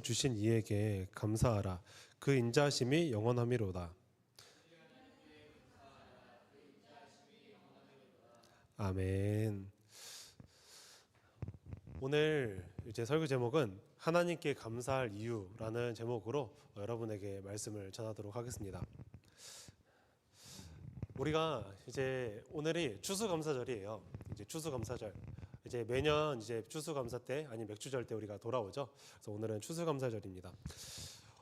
주신 이에게 감사하라. 그 인자하심이 영원함이로다. 아멘. 오늘 이제 설교 제목은 하나님께 감사할 이유라는 제목으로 여러분에게 말씀을 전하도록 하겠습니다. 우리가 이제 오늘이 추수감사절이에요. 이제 추수감사절. 이제 매년 이제 추수감사 때 아니 맥주절 때 우리가 돌아오죠. 그래서 오늘은 추수감사절입니다.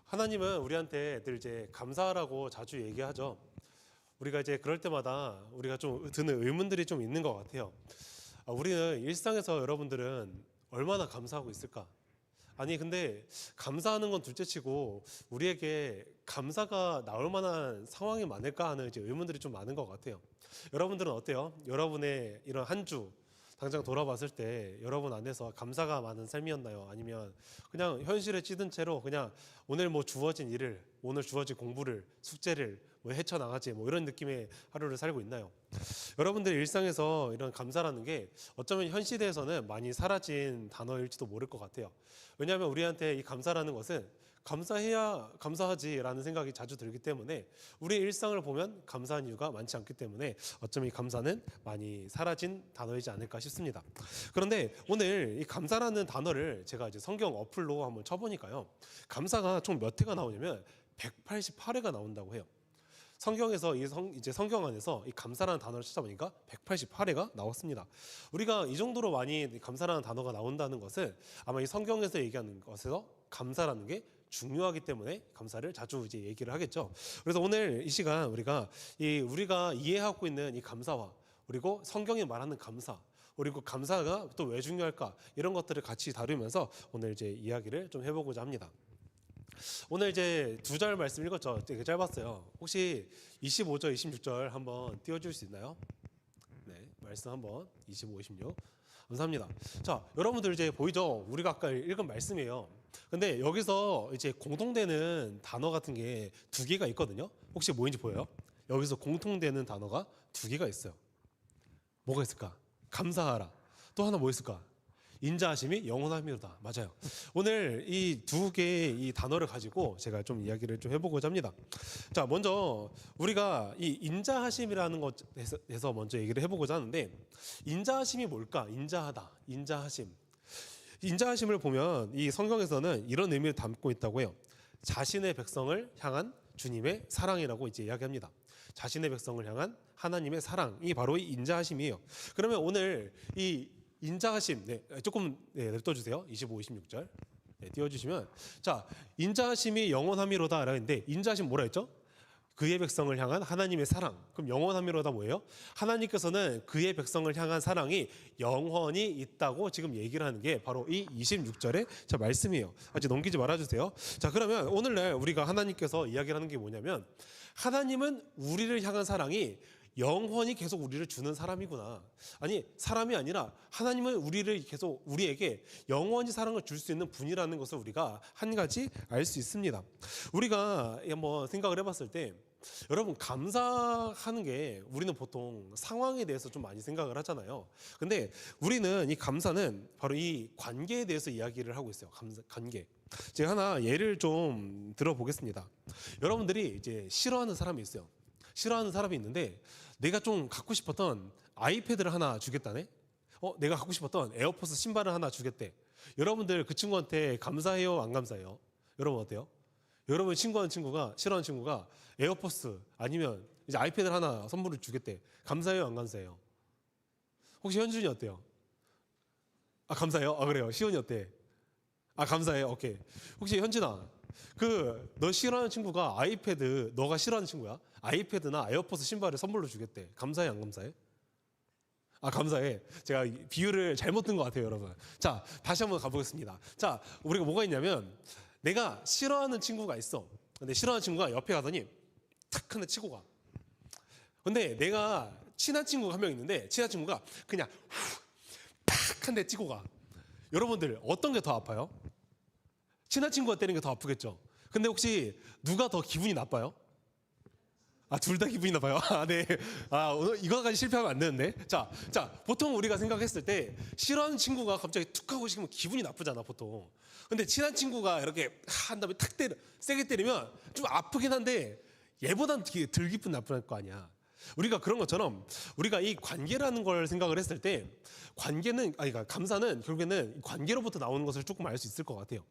하나님은 우리한테 늘 이제 감사하라고 자주 얘기하죠. 우리가 이제 그럴 때마다 우리가 좀 드는 의문들이 좀 있는 것 같아요. 우리는 일상에서 여러분들은 얼마나 감사하고 있을까? 아니 근데 감사하는 건 둘째치고 우리에게 감사가 나올 만한 상황이 많을까 하는 이제 의문들이 좀 많은 것 같아요. 여러분들은 어때요? 여러분의 이런 한 주 당장 돌아봤을 때 여러분 안에서 감사가 많은 삶이었나요? 아니면 그냥 현실에 찌든 채로 그냥 오늘 뭐 주어진 일을, 오늘 주어진 공부를, 숙제를 뭐 헤쳐나가지 뭐 이런 느낌의 하루를 살고 있나요? 여러분들의 일상에서 이런 감사라는 게 어쩌면 현 시대에서는 많이 사라진 단어일지도 모를 것 같아요. 왜냐하면 우리한테 이 감사라는 것은 감사해야 감사하지라는 생각이 자주 들기 때문에 우리의 일상을 보면 감사한 이유가 많지 않기 때문에 어쩌면 이 감사는 많이 사라진 단어이지 않을까 싶습니다. 그런데 오늘 이 감사라는 단어를 제가 이제 성경 어플로 한번 쳐보니까요. 감사가 총 몇 회가 나오냐면 188회가 나온다고 해요. 성경에서 이제 성경 안에서 이 감사라는 단어를 찾아보니까 188회가 나왔습니다. 우리가 이 정도로 많이 감사라는 단어가 나온다는 것은 아마 이 성경에서 얘기하는 것에서 감사라는 게 중요하기 때문에 감사를 자주 이제 얘기를 하겠죠. 그래서 오늘 이 시간 우리가 이해하고 있는 이 감사와 그리고 성경이 말하는 감사 그리고 감사가 또 왜 중요할까 이런 것들을 같이 다루면서 오늘 이제 이야기를 좀 해보고자 합니다. 오늘 이제 두 절 말씀 읽었죠. 되게 짧았어요. 혹시 25절, 26절 한번 띄워줄 수 있나요? 네, 말씀 한번 25, 26. 감사합니다. 자, 여러분들 이제 보이죠? 우리가 아까 읽은 말씀이에요. 근데 여기서 이제 공통되는 단어 같은 게 두 개가 있거든요. 혹시 뭐인지 보여요? 여기서 공통되는 단어가 두 개가 있어요. 뭐가 있을까? 감사하라. 또 하나 뭐 있을까? 인자하심이 영원함이로다. 맞아요. 오늘 이 두 개의 이 단어를 가지고 제가 좀 이야기를 좀 해보고자 합니다. 자, 먼저 우리가 이 인자하심이라는 것에서 먼저 얘기를 해보고자 하는데 인자하심이 뭘까? 인자하다, 인자하심. 인자하심을 보면 이 성경에서는 이런 의미를 담고 있다고 해요. 자신의 백성을 향한 주님의 사랑이라고 이제 이야기합니다. 자신의 백성을 향한 하나님의 사랑이 바로 이 인자하심이에요. 그러면 오늘 이 인자하심, 조금 냅둬주세요. 25, 26절 띄워주시면 자, 인자하심이 영원함이로다 라는데 인자하심 뭐라 했죠? 그의 백성을 향한 하나님의 사랑. 그럼 영원함이로다 뭐예요? 하나님께서는 그의 백성을 향한 사랑이 영원히 있다고 지금 얘기를 하는 게 바로 이 26절의 자 말씀이에요. 아직 넘기지 말아주세요. 자, 그러면 오늘날 우리가 하나님께서 이야기를 하는 게 뭐냐면 하나님은 우리를 향한 사랑이 영원히 계속 우리를 주는 사람이구나. 아니 사람이 아니라 하나님은 우리에게 영원히 사랑을 줄 수 있는 분이라는 것을 우리가 한 가지 알 수 있습니다. 우리가 한번 생각을 해봤을 때 여러분 감사하는 게 우리는 보통 상황에 대해서 좀 많이 생각을 하잖아요. 근데 우리는 이 감사는 바로 이 관계에 대해서 이야기를 하고 있어요. 관계. 제가 하나 예를 좀 들어보겠습니다. 여러분들이 이제 싫어하는 사람이 있어요. 싫어하는 사람이 있는데 내가 좀 갖고 싶었던 아이패드를 하나 주겠다네. 내가 갖고 싶었던 에어포스 신발을 하나 주겠대. 여러분들 그 친구한테 감사해요, 안 감사해요? 여러분 어때요? 여러분 싫어하는 친구가 에어포스 아니면 이제 아이패드를 하나 선물을 주겠대. 감사해요, 안 감사해요? 혹시 현준이 어때요? 감사해요? 그래요. 시온이 어때? 감사해요. 오케이. 혹시 현진아, 너 싫어하는 친구가 너가 싫어하는 친구야? 아이패드나 에어포스 신발을 선물로 주겠대. 감사해, 안 감사해? 감사해. 제가 비유를 잘못 든 것 같아요, 여러분. 자, 다시 한번 가보겠습니다. 자, 우리가 뭐가 있냐면 내가 싫어하는 친구가 있어. 근데 싫어하는 친구가 옆에 가더니 탁 한 대 치고 가. 근데 내가 친한 친구가 한 명 있는데 친한 친구가 그냥 탁 한 대 치고 가. 여러분들 어떤 게 더 아파요? 친한 친구가 때리는 게 더 아프겠죠. 근데 혹시 누가 더 기분이 나빠요? 둘 다 기분이 나빠요. 네. 오늘 이거까지 실패하면 안 되는데. 자, 보통 우리가 생각했을 때 싫어하는 친구가 갑자기 툭 하고 싶으면 기분이 나쁘잖아, 보통. 근데 친한 친구가 이렇게 한 다음에 탁 세게 때리면 좀 아프긴 한데 얘보단 덜 기분 나쁠 거 아니야. 우리가 그런 것처럼 우리가 이 관계라는 걸 생각을 했을 때 그러니까 감사는 결국에는 관계로부터 나오는 것을 조금 알 수 있을 것 같아요.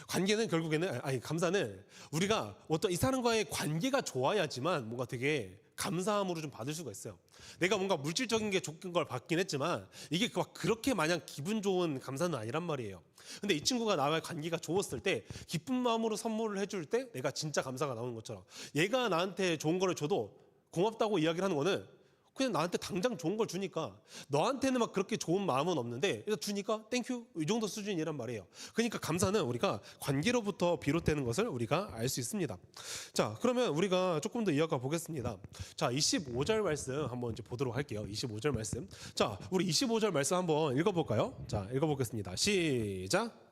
관계는 결국에는 감사는 우리가 어떤 이 사람과의 관계가 좋아야지만 뭔가 되게 감사함으로 좀 받을 수가 있어요. 내가 뭔가 물질적인 게 좋은 걸 받긴 했지만 이게 막 그렇게 마냥 기분 좋은 감사는 아니란 말이에요. 근데 이 친구가 나와의 관계가 좋았을 때 기쁜 마음으로 선물을 해줄 때 내가 진짜 감사가 나오는 것처럼 얘가 나한테 좋은 거를 줘도 고맙다고 이야기를 하는 거는 그냥 나한테 당장 좋은 걸 주니까 너한테는 막 그렇게 좋은 마음은 없는데 일단 주니까 땡큐 이 정도 수준이란 말이에요. 그러니까 감사는 우리가 관계로부터 비롯되는 것을 우리가 알 수 있습니다. 자, 그러면 우리가 조금 더 이어가 보겠습니다. 자, 25절 말씀 한번 이제 보도록 할게요. 25절 말씀. 자, 우리 25절 말씀 한번 읽어볼까요? 자, 읽어보겠습니다. 시작.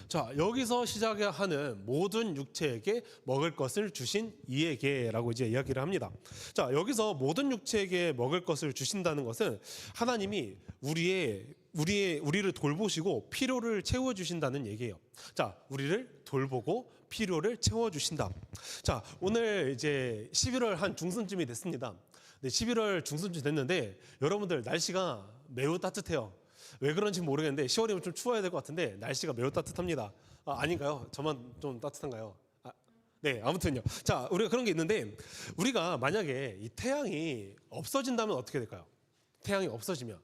자, 여기서 시작하는 모든 육체에게 먹을 것을 주신 이에게라고 이제 이야기를 합니다. 자, 여기서 모든 육체에게 먹을 것을 주신다는 것은 하나님이 우리를 돌보시고 필요를 채워 주신다는 얘기예요. 자, 우리를 돌보고 필요를 채워 주신다. 자, 오늘 이제 11월 한 중순쯤이 됐습니다. 네, 11월 중순쯤 됐는데 여러분들 날씨가 매우 따뜻해요. 왜 그런지 모르겠는데 10월이면 좀 추워야 될 것 같은데 날씨가 매우 따뜻합니다. 아닌가요? 저만 좀 따뜻한가요? 네, 아무튼요. 자, 우리가 그런 게 있는데 우리가 만약에 이 태양이 없어진다면 어떻게 될까요? 태양이 없어지면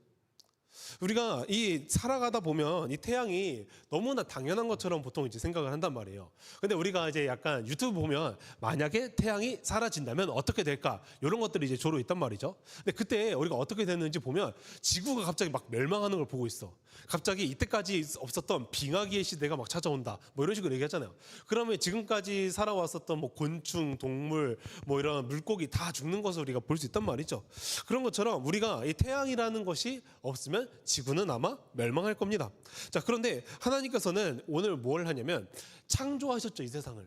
우리가 이 살아가다 보면 이 태양이 너무나 당연한 것처럼 보통 이제 생각을 한단 말이에요. 근데 우리가 이제 약간 유튜브 보면 만약에 태양이 사라진다면 어떻게 될까? 이런 것들이 이제 주로 있단 말이죠. 근데 그때 우리가 어떻게 됐는지 보면 지구가 갑자기 막 멸망하는 걸 보고 있어. 갑자기 이때까지 없었던 빙하기의 시대가 막 찾아온다. 뭐 이런 식으로 얘기하잖아요. 그러면 지금까지 살아왔었던 뭐 곤충, 동물, 뭐 이런 물고기 다 죽는 것을 우리가 볼 수 있단 말이죠. 그런 것처럼 우리가 이 태양이라는 것이 없으면 지구는 아마 멸망할 겁니다. 자, 그런데 하나님께서는 오늘 뭘 하냐면 창조하셨죠, 이 세상을.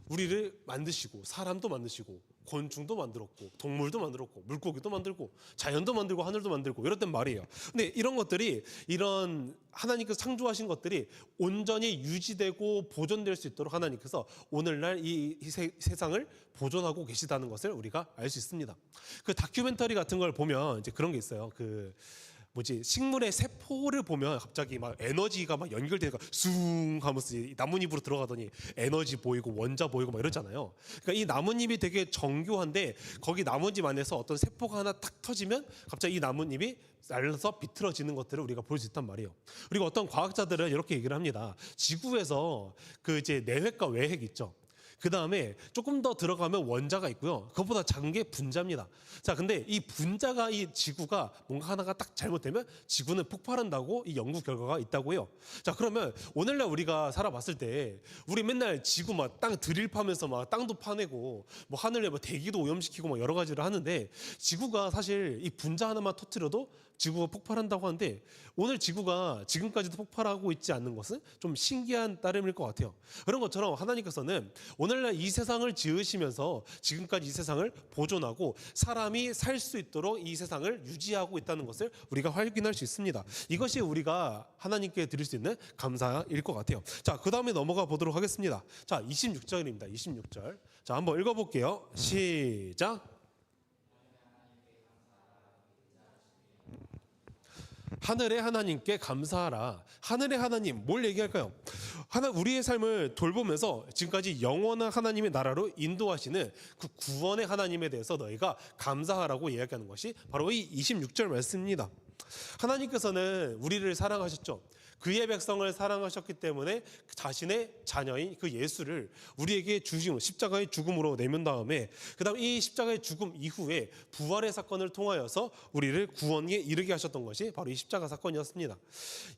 우리를 만드시고 사람도 만드시고 곤충도 만들었고 동물도 만들었고 물고기도 만들고 자연도 만들고 하늘도 만들고 이랬단 말이에요. 근데 이런 것들이 이런 하나님께서 창조하신 것들이 온전히 유지되고 보존될 수 있도록 하나님께서 오늘날 이 세상을 보존하고 계시다는 것을 우리가 알 수 있습니다. 그 다큐멘터리 같은 걸 보면 이제 그런 게 있어요. 식물의 세포를 보면 갑자기 막 에너지가 막 연결되니까 숭 하면서 나뭇잎으로 들어가더니 에너지 보이고 원자 보이고 막 이러잖아요. 그러니까 이 나뭇잎이 되게 정교한데 거기 나뭇잎 안에서 어떤 세포가 하나 탁 터지면 갑자기 이 나뭇잎이 날려서 비틀어지는 것들을 우리가 볼 수 있단 말이에요. 그리고 어떤 과학자들은 이렇게 얘기를 합니다. 지구에서 그 이제 내핵과 외핵 있죠. 그 다음에 조금 더 들어가면 원자가 있고요. 그것보다 작은 게 분자입니다. 자, 근데 이 분자가 이 지구가 뭔가 하나가 딱 잘못되면 지구는 폭발한다고 이 연구 결과가 있다고 해요. 자, 그러면 오늘날 우리가 살아봤을 때 우리 맨날 지구 막 땅 드릴파면서 막 땅도 파내고 뭐 하늘에 뭐 대기도 오염시키고 막 여러 가지를 하는데 지구가 사실 이 분자 하나만 터뜨려도 지구가 폭발한다고 하는데 오늘 지구가 지금까지도 폭발하고 있지 않는 것은 좀 신기한 따름일 것 같아요. 그런 것처럼 하나님께서는 오늘날 이 세상을 지으시면서 지금까지 이 세상을 보존하고 사람이 살 수 있도록 이 세상을 유지하고 있다는 것을 우리가 확인할 수 있습니다. 이것이 우리가 하나님께 드릴 수 있는 감사일 것 같아요. 자, 그 다음에 넘어가 보도록 하겠습니다. 자, 26절입니다. 26절. 자, 한번 읽어볼게요. 시작. 하늘의 하나님께 감사하라. 하늘의 하나님, 뭘 얘기할까요? 우리의 삶을 돌보면서 지금까지 영원한 하나님의 나라로 인도하시는 그 구원의 하나님에 대해서 너희가 감사하라고 이야기하는 것이 바로 이 26절 말씀입니다. 하나님께서는 우리를 사랑하셨죠. 그의 백성을 사랑하셨기 때문에 자신의 자녀인 그 예수를 우리에게 주신 십자가의 죽음으로 내면 다음에 그다음 이 십자가의 죽음 이후에 부활의 사건을 통하여서 우리를 구원에 이르게 하셨던 것이 바로 이 십자가 사건이었습니다.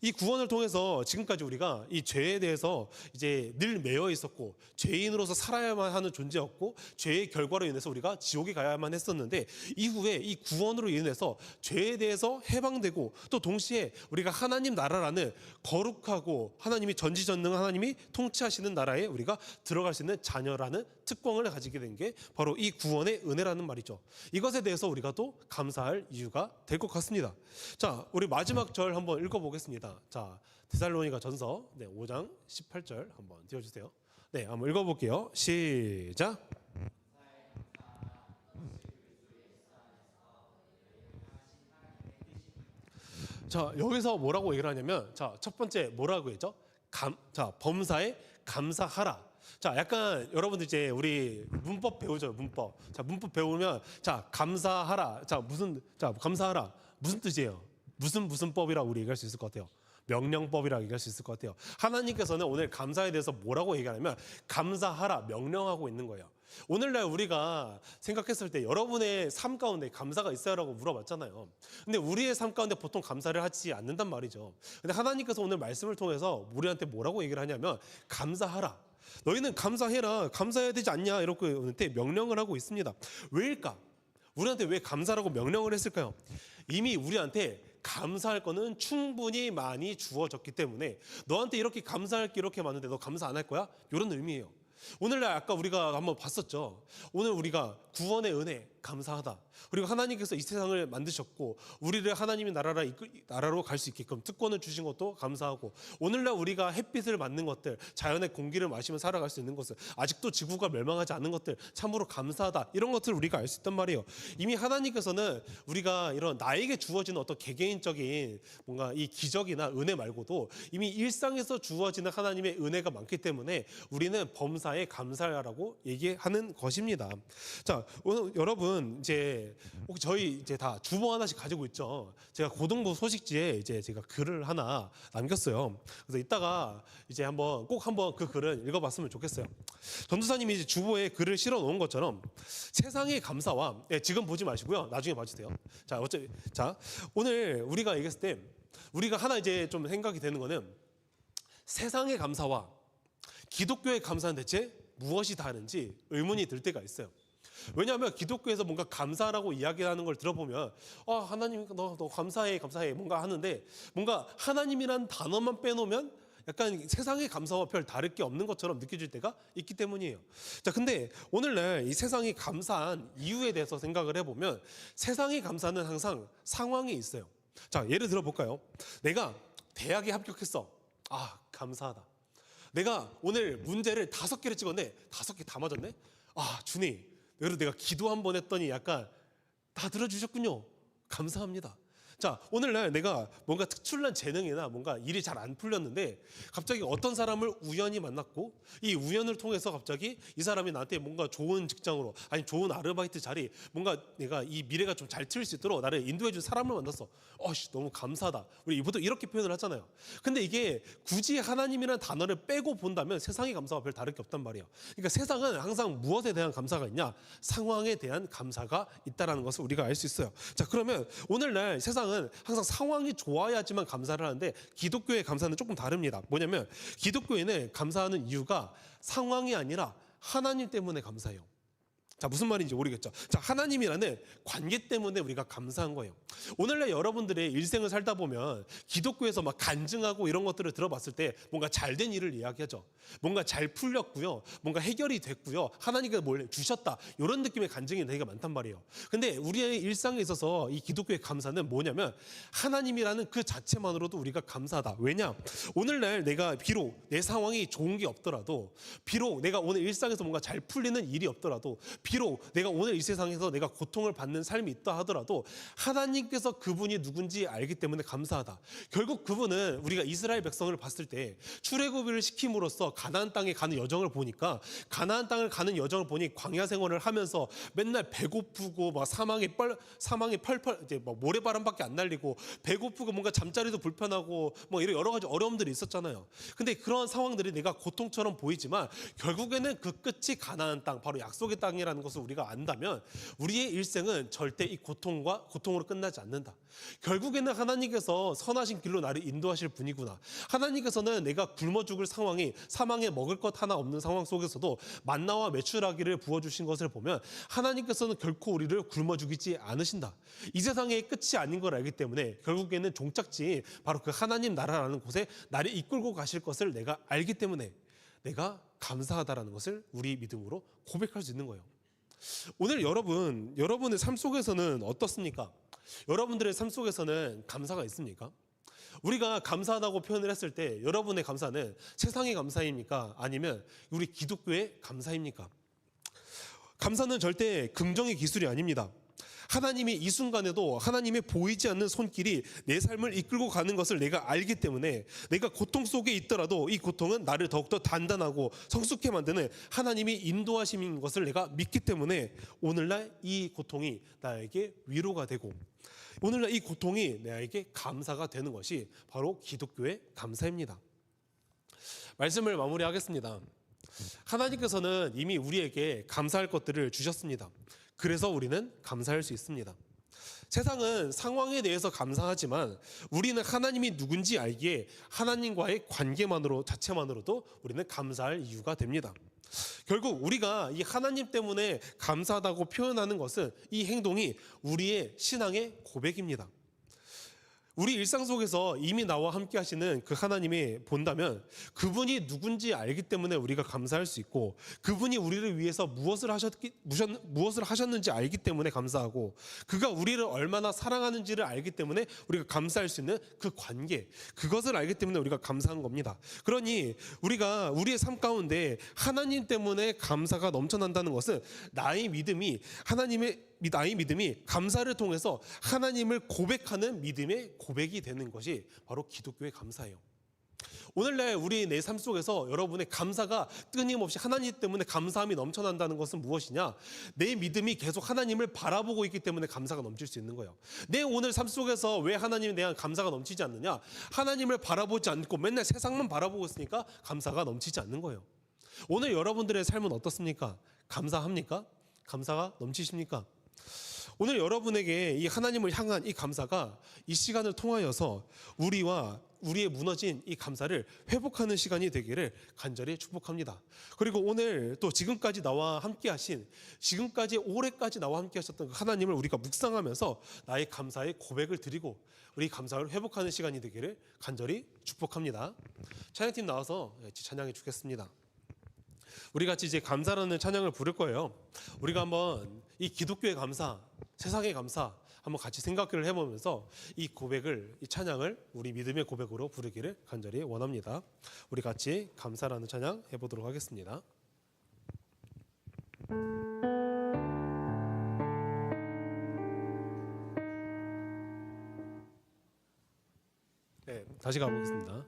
이 구원을 통해서 지금까지 우리가 이 죄에 대해서 이제 늘 매여 있었고 죄인으로서 살아야만 하는 존재였고 죄의 결과로 인해서 우리가 지옥에 가야만 했었는데 이후에 이 구원으로 인해서 죄에 대해서 해방되고 또 동시에 우리가 하나님 나라라는 거룩하고 하나님이 전지전능한 하나님이 통치하시는 나라에 우리가 들어갈 수 있는 자녀라는 특권을 가지게 된 게 바로 이 구원의 은혜라는 말이죠. 이것에 대해서 우리가 또 감사할 이유가 될 것 같습니다. 자, 우리 마지막 절 한번 읽어보겠습니다. 자, 데살로니가 전서 5장 18절 한번 띄워주세요. 네, 한번 읽어볼게요. 시작. 자, 여기서 뭐라고 얘기를 하냐면, 자, 첫 번째 뭐라고 했죠? 자, 범사에 감사하라. 자, 약간 여러분들 이제 우리 문법 배우죠, 문법. 자, 문법 배우면, 자, 감사하라. 자, 감사하라. 무슨 뜻이에요? 무슨 법이라고 우리 얘기할 수 있을 것 같아요? 명령법이라고 얘기할 수 있을 것 같아요. 하나님께서는 오늘 감사에 대해서 뭐라고 얘기하냐면, 감사하라, 명령하고 있는 거예요. 오늘날 우리가 생각했을 때 여러분의 삶 가운데 감사가 있어요라고 물어봤잖아요. 근데 우리의 삶 가운데 보통 감사를 하지 않는단 말이죠. 근데 하나님께서 오늘 말씀을 통해서 우리한테 뭐라고 얘기를 하냐면, 감사하라. 너희는 감사해라. 감사해야 되지 않냐? 이렇게 우리한테 명령을 하고 있습니다. 왜일까? 우리한테 왜 감사라고 명령을 했을까요? 이미 우리한테 감사할 거는 충분히 많이 주어졌기 때문에 너한테 이렇게 감사할 게 이렇게 많은데 너 감사 안 할 거야? 이런 의미예요. 오늘날 아까 우리가 한번 봤었죠. 오늘 우리가 구원의 은혜 감사하다. 그리고 하나님께서 이 세상을 만드셨고 우리를 하나님의 나라로 갈 수 있게끔 특권을 주신 것도 감사하고, 오늘날 우리가 햇빛을 맞는 것들, 자연의 공기를 마시며 살아갈 수 있는 것을, 아직도 지구가 멸망하지 않는 것들 참으로 감사하다. 이런 것들을 우리가 알 수 있단 말이에요. 이미 하나님께서는 우리가 이런 나에게 주어지는 어떤 개개인적인 뭔가 이 기적이나 은혜 말고도 이미 일상에서 주어지는 하나님의 은혜가 많기 때문에 우리는 범사에 감사하라고 얘기하는 것입니다. 자, 오늘 여러분 이제 저희 이제 다 주보 하나씩 가지고 있죠. 제가 고등부 소식지에 이제 제가 글을 하나 남겼어요. 그래서 이따가 이제 꼭 한번 그 글을 읽어봤으면 좋겠어요. 전도사님이 이제 주보에 글을 실어 놓은 것처럼 세상의 감사와, 지금 보지 마시고요, 나중에 봐주세요. 자, 오늘 우리가 얘기했을 때 우리가 하나 이제 좀 생각이 되는 거는, 세상의 감사와 기독교의 감사는 대체 무엇이 다른지 의문이 들 때가 있어요. 왜냐하면 기독교에서 뭔가 감사라고 이야기하는 걸 들어보면 하나님 너 감사해 뭔가 하는데, 뭔가 하나님이란 단어만 빼놓으면 약간 세상의 감사와 별 다를 게 없는 것처럼 느껴질 때가 있기 때문이에요. 자, 근데 오늘날 이 세상이 감사한 이유에 대해서 생각을 해보면, 세상의 감사는 항상 상황이 있어요. 자, 예를 들어 볼까요? 내가 대학에 합격했어. 감사하다. 내가 오늘 문제를 5개를 찍었네. 5개 다 맞았네. 주님, 그래도 내가 기도 한번 했더니 약간 다 들어주셨군요. 감사합니다. 자, 오늘날 내가 뭔가 특출난 재능이나 뭔가 일이 잘 안 풀렸는데 갑자기 어떤 사람을 우연히 만났고, 이 우연을 통해서 갑자기 이 사람이 나한테 뭔가 좋은 직장으로, 아니 좋은 아르바이트 자리, 뭔가 내가 이 미래가 좀 잘 틀릴 수 있도록 나를 인도해 준 사람을 만났어. 너무 감사하다. 우리 보통 이렇게 표현을 하잖아요. 근데 이게 굳이 하나님이라는 단어를 빼고 본다면 세상의 감사와 별 다를 게 없단 말이에요. 그러니까 세상은 항상 무엇에 대한 감사가 있냐? 상황에 대한 감사가 있다는 것을 우리가 알 수 있어요. 자, 그러면 오늘날 세상은 항상 상황이 좋아야지만 감사를 하는데, 기독교의 감사는 조금 다릅니다. 뭐냐면 기독교에는 감사하는 이유가 상황이 아니라 하나님 때문에 감사해요. 자, 무슨 말인지 모르겠죠. 자, 하나님이라는 관계 때문에 우리가 감사한 거예요. 오늘날 여러분들의 일생을 살다 보면 기독교에서 막 간증하고 이런 것들을 들어봤을 때 뭔가 잘된 일을 이야기하죠. 뭔가 잘 풀렸고요, 뭔가 해결이 됐고요, 하나님께서 뭘 주셨다, 이런 느낌의 간증이 되게 많단 말이에요. 근데 우리의 일상에 있어서 이 기독교의 감사는 뭐냐면, 하나님이라는 그 자체만으로도 우리가 감사하다. 왜냐? 오늘날 내가 비록 내 상황이 좋은 게 없더라도, 비록 내가 오늘 일상에서 뭔가 잘 풀리는 일이 없더라도, 비록 내가 오늘 이 세상에서 내가 고통을 받는 삶이 있다 하더라도 하나님께서 그분이 누군지 알기 때문에 감사하다. 결국 그분은 우리가 이스라엘 백성을 봤을 때 출애굽을 시킴으로써 가나안 땅에 가는 여정을 보니까, 가나안 땅을 가는 여정을 보니 광야 생활을 하면서 맨날 배고프고 막 사망이 펄펄 이제 막 모래바람밖에 안 날리고 배고프고 뭔가 잠자리도 불편하고 뭐 이런 여러 가지 어려움들이 있었잖아요. 근데 그런 상황들이 내가 고통처럼 보이지만 결국에는 그 끝이 가나안 땅, 바로 약속의 땅이라는 있다는 것을 우리가 안다면 우리의 일생은 절대 이 고통으로 끝나지 않는다. 결국에는 하나님께서 선하신 길로 나를 인도하실 분이구나. 하나님께서는 내가 굶어 죽을 사망에 먹을 것 하나 없는 상황 속에서도 만나와 메추라기를 부어주신 것을 보면 하나님께서는 결코 우리를 굶어 죽이지 않으신다. 이 세상의 끝이 아닌 걸 알기 때문에 결국에는 종착지인 바로 그 하나님 나라라는 곳에 나를 이끌고 가실 것을 내가 알기 때문에 내가 감사하다라는 것을 우리 믿음으로 고백할 수 있는 거예요. 오늘 여러분의 삶 속에서는 어떻습니까? 여러분들의 삶 속에서는 감사가 있습니까? 우리가 감사하다고 표현을 했을 때 여러분의 감사는 세상의 감사입니까? 아니면 우리 기독교의 감사입니까? 감사는 절대 긍정의 기술이 아닙니다. 하나님이 이 순간에도 하나님의 보이지 않는 손길이 내 삶을 이끌고 가는 것을 내가 알기 때문에 내가 고통 속에 있더라도 이 고통은 나를 더욱더 단단하고 성숙해 만드는 하나님이 인도하심인 것을 내가 믿기 때문에 오늘날 이 고통이 나에게 위로가 되고 오늘날 이 고통이 나에게 감사가 되는 것이 바로 기독교의 감사입니다. 말씀을 마무리하겠습니다. 하나님께서는 이미 우리에게 감사할 것들을 주셨습니다. 그래서 우리는 감사할 수 있습니다. 세상은 상황에 대해서 감사하지만 우리는 하나님이 누군지 알기에 하나님과의 관계만으로 자체만으로도 우리는 감사할 이유가 됩니다. 결국 우리가 이 하나님 때문에 감사하다고 표현하는 것은 이 행동이 우리의 신앙의 고백입니다. 우리 일상 속에서 이미 나와 함께 하시는 그 하나님이 본다면 그분이 누군지 알기 때문에 우리가 감사할 수 있고 그분이 우리를 위해서 무엇을 하셨는지 알기 때문에 감사하고 그가 우리를 얼마나 사랑하는지를 알기 때문에 우리가 감사할 수 있는 그 관계 그것을 알기 때문에 우리가 감사한 겁니다. 그러니 우리가 우리의 삶 가운데 하나님 때문에 감사가 넘쳐난다는 것은 나의 믿음이 감사를 통해서 하나님을 고백하는 믿음의 고백이 되는 것이 바로 기독교의 감사예요. 오늘날 우리 내 삶 속에서 여러분의 감사가 끊임없이 하나님 때문에 감사함이 넘쳐난다는 것은 무엇이냐? 내 믿음이 계속 하나님을 바라보고 있기 때문에 감사가 넘칠 수 있는 거예요. 내 오늘 삶 속에서 왜 하나님에 대한 감사가 넘치지 않느냐? 하나님을 바라보지 않고 맨날 세상만 바라보고 있으니까 감사가 넘치지 않는 거예요. 오늘 여러분들의 삶은 어떻습니까? 감사합니까? 감사가 넘치십니까? 오늘 여러분에게 이 하나님을 향한 이 감사가 이 시간을 통하여서 우리의 무너진 이 감사를 회복하는 시간이 되기를 간절히 축복합니다. 그리고 오늘 또 지금까지 올해까지 나와 함께 하셨던 그 하나님을 우리가 묵상하면서 나의 감사의 고백을 드리고 우리 감사를 회복하는 시간이 되기를 간절히 축복합니다. 찬양팀 나와서 같이 찬양해 주겠습니다. 우리 같이 이제 감사라는 찬양을 부를 거예요. 우리가 한번 이 기독교의 감사, 세상의 감사 한번 같이 생각을 해보면서 이 찬양을 우리 믿음의 고백으로 부르기를 간절히 원합니다. 우리 같이 감사라는 찬양 해보도록 하겠습니다. 네, 다시 가보겠습니다.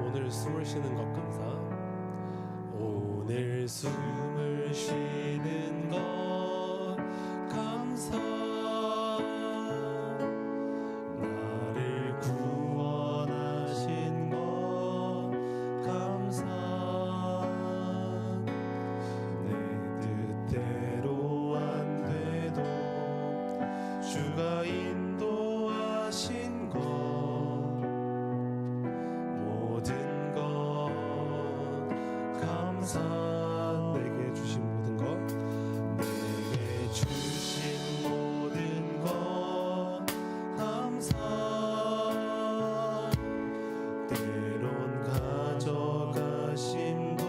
오늘 숨을 쉬는 것 감사. 오늘 숨을 쉬는 것 감사. 나를 구원하신 것 감사. 내 뜻대로 안 돼도 주가 인도하신 것 내게 주신 모든 것 감사. 때론 가져가심도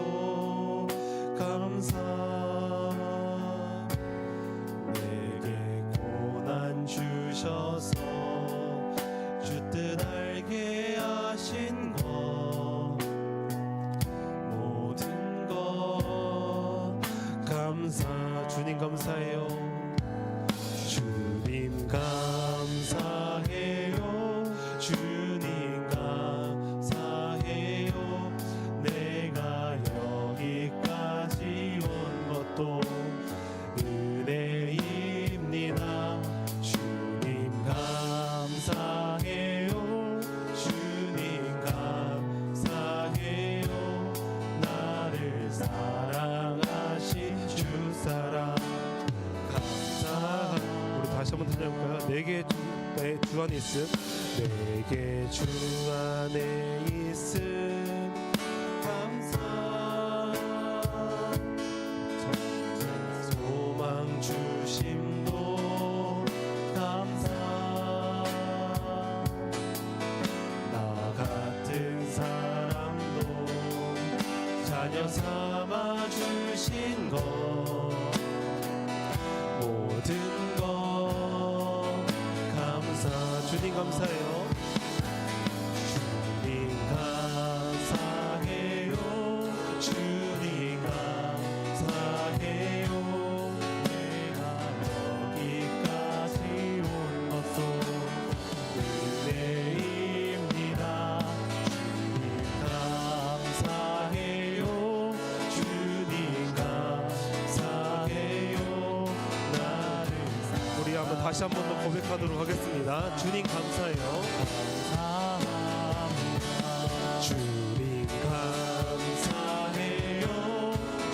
감사. 내게 고난 주셔서 주 뜻 알게 하신 것 모든 것 찬양할까요? 내게 주 안에 있음. 내게 주 안에 있음 감사. 소망 주심도 감사. 나 같은 사람도 자녀 삼아 주신 것 모든 것 감사. 주님 감사해요. 주님 감사해요. 주님 감사해요. 내가 여기까지 온 것도 은혜입니다. 주님 감사해요. 주님 감사해요. 나를 우리 한번 다시 한 번 더 고백하도록 하겠습니다. 주님 감사해요. 주님 감사해요.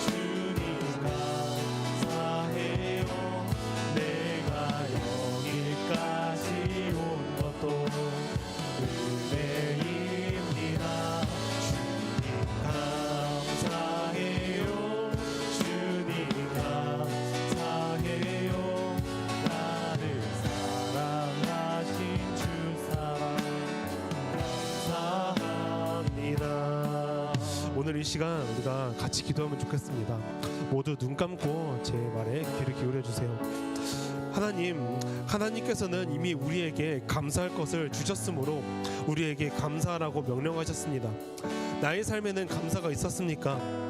주님 감사해요. 내가 여기까지 온 것도 은혜입니다. 주님 감사해요. 주님 감사해요. 나를 사랑하신 주 사랑 감사합니다. 오늘 이 시간 우리가 같이 기도하면 좋겠습니다. 모두 눈 감고 제 말에 귀를 기울여 주세요. 하나님께서는 이미 우리에게 감사할 것을 주셨으므로 우리에게 감사하라고 명령하셨습니다. 나의 삶에는 감사가 있었습니까?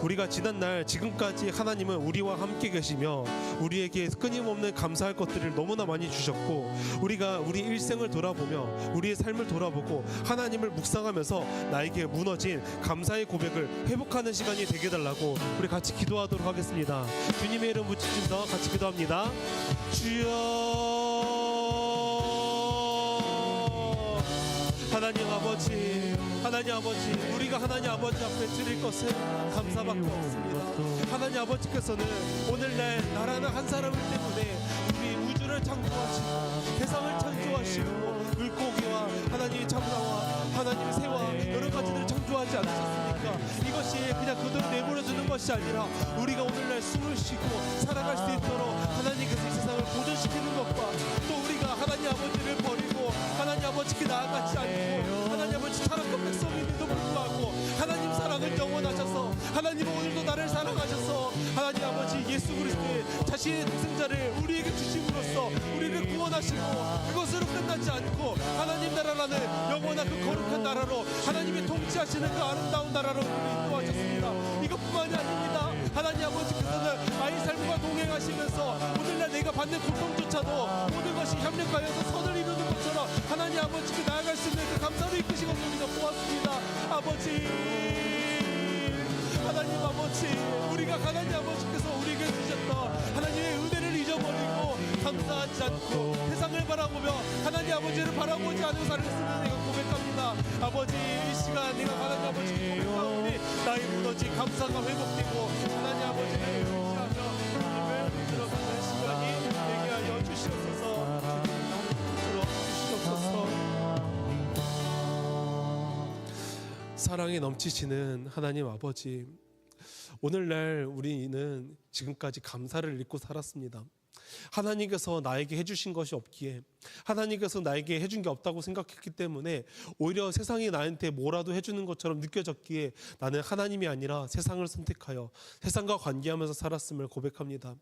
우리가 지난날 지금까지 하나님은 우리와 함께 계시며 우리에게 끊임없는 감사할 것들을 너무나 많이 주셨고, 우리가 우리 일생을 돌아보며 우리의 삶을 돌아보고 하나님을 묵상하면서 나에게 무너진 감사의 고백을 회복하는 시간이 되게 해달라고 우리 같이 기도하도록 하겠습니다. 주님의 이름 붙이면서 같이 기도합니다. 주여, 하나님 아버지, 우리가 하나님 아버지 앞에 드릴 것은 감사밖에 없습니다. 하나님 아버지께서는 오늘날 나라는 한 사람을 때문에 우리 우주를 창조하시고 세상을 창조하시고 물고기와 하나님의 참나와 하나님의 새와 여러 가지를 창조하지 않으셨습니까? 이것이 그냥 그대로 내버려두는 것이 아니라 우리가 오늘날 숨을 쉬고 살아갈 수 있도록 하나님께서 이 세상을 보존시키는 것과, 또 우리가 하나님 아버지를 버리고 하나님 아버지께 나아가지 않고 하나님 아버지 타락한 백성임에도 불구하고 하나님 사랑을 영원하셔서 하나님은 오늘도 나를 사랑하셔서 하나님 아버지 예수 그리스도의 자신의 독생자를 우리에게 주심으로써 우리를 구원하시고, 그것으로 끝나지 않고 하나님 나라라는 영원한 그 거룩한 나라로 하나님이 통치하시는 그 아름다운 나라로 우리를 인도하셨습니다. 이것뿐만이 아닙니다. 하나님 아버지께서는 아이 삶과 동행하시면서 오늘날 내가 받는 고통조차도 모든 것이 협력하여서 선을 이루는 것처럼 하나님 아버지께 나아갈 수 있는 그 감사로 이끄신 것을 우리가 보았습니다. 아버지, 하나님 아버지, 우리가 하나님 아버지께서 우리에게 주셨던 하나님의 은혜를 잊어버리고 감사하지 않고 세상을 바라보며 하나님 아버지를 바라보지 않은 삶을 쓰는 내가 고백합니다. 아버지, 이 시간 내가 하나님 아버지께 고백하오니 나의 무너진 감사가 회복되고 하나님 아버지를 의지하며 주님을 들어가는 시간이 되게 하여 주시옵소서. 들어주시옵소서. 사랑에 넘치시는 하나님 아버지, 오늘날 우리는 지금까지 감사를 잊고 살았습니다. 하나님께서 나에게 해주신 것이 없기에, 하나님께서 나에게 해준 게 없다고 생각했기 때문에 오히려 세상이 나한테 뭐라도 해주는 것처럼 느껴졌기에 나는 하나님이 아니라 세상을 선택하여 세상과 관계하면서 살았음을 고백합니다.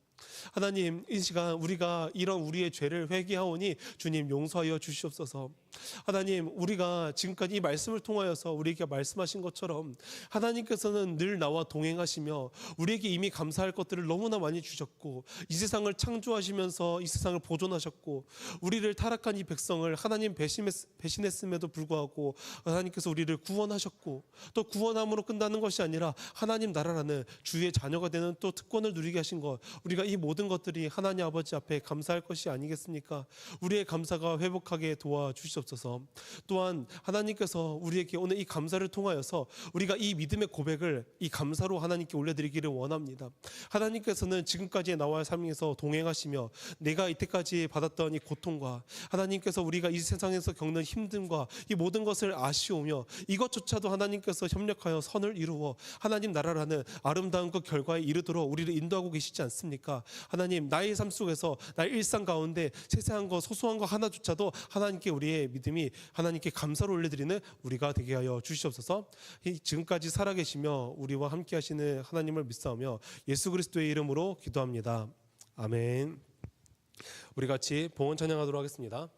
하나님, 이 시간 우리가 이런 우리의 죄를 회개하오니 주님 용서하여 주시옵소서. 하나님, 우리가 지금까지 이 말씀을 통하여서 우리에게 말씀하신 것처럼 하나님께서는 늘 나와 동행하시며 우리에게 이미 감사할 것들을 너무나 많이 주셨고, 이 세상을 창조하시면서 이 세상을 보존하셨고, 우리를 우리를 타락한 이 백성을 하나님 배신했음에도 불구하고 하나님께서 우리를 구원하셨고, 또 구원함으로 끝나는 것이 아니라 하나님 나라라는 주의 자녀가 되는 또 특권을 누리게 하신 것, 우리가 이 모든 것들이 하나님 아버지 앞에 감사할 것이 아니겠습니까? 우리의 감사가 회복하게 도와주시옵소서. 또한 하나님께서 우리에게 오늘 이 감사를 통하여서 우리가 이 믿음의 고백을 이 감사로 하나님께 올려드리기를 원합니다. 하나님께서는 지금까지의 나와의 삶에서 동행하시며 내가 이때까지 받았던 이 고통과 하나님께서 우리가 이 세상에서 겪는 힘듦과 이 모든 것을 아시오며 이것조차도 하나님께서 협력하여 선을 이루어 하나님 나라라는 아름다운 그 결과에 이르도록 우리를 인도하고 계시지 않습니까? 하나님, 나의 삶 속에서 나의 일상 가운데 세세한 것 소소한 것 하나조차도 하나님께 우리의 믿음이 하나님께 감사를 올려드리는 우리가 되게 하여 주시옵소서. 지금까지 살아계시며 우리와 함께 하시는 하나님을 믿사오며 예수 그리스도의 이름으로 기도합니다. 아멘. 우리 같이 봉헌 찬양하도록 하겠습니다.